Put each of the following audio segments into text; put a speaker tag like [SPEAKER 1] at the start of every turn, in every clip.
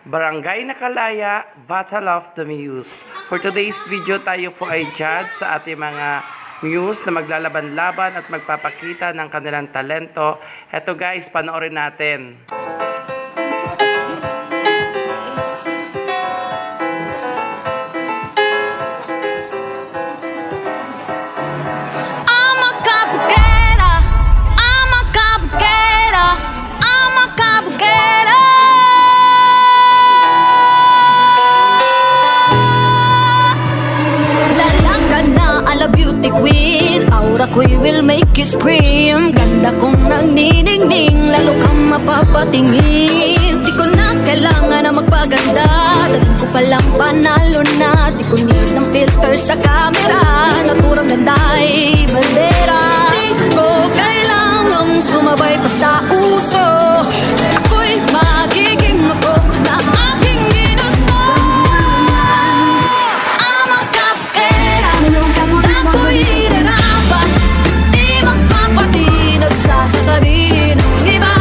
[SPEAKER 1] Barangay Nakalaya, Battle of the Muse. For today's video tayo po ay judge sa ating mga muse na maglalaban-laban at magpapakita ng kanilang talento. Eto guys, panoorin natin.
[SPEAKER 2] Beauty queen, aura ko'y will make you scream. Ganda kong nagniningning, lalo kang mapapatingin. Di ko na kailangan na magpaganda, dating ko palang panalo na. Di ko need ng filter sa camera, naturang ganda'y bandera. Di ko kailangang sumabay pa sa uso, ako'y magiging ako na aking ginusto. Sasabihin ng iba.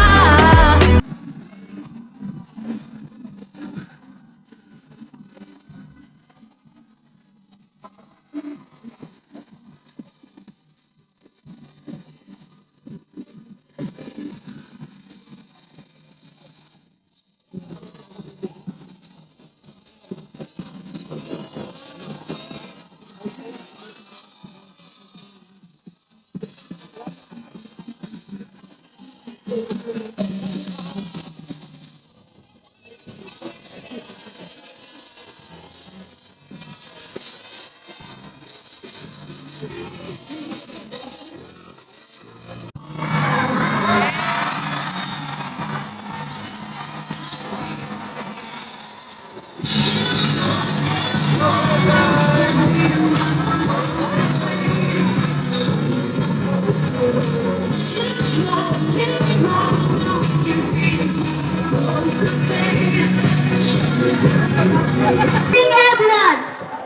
[SPEAKER 3] Everyone,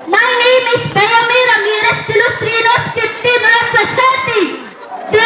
[SPEAKER 3] my name is Bayami Ramirez Tilustrinos, 15 representing the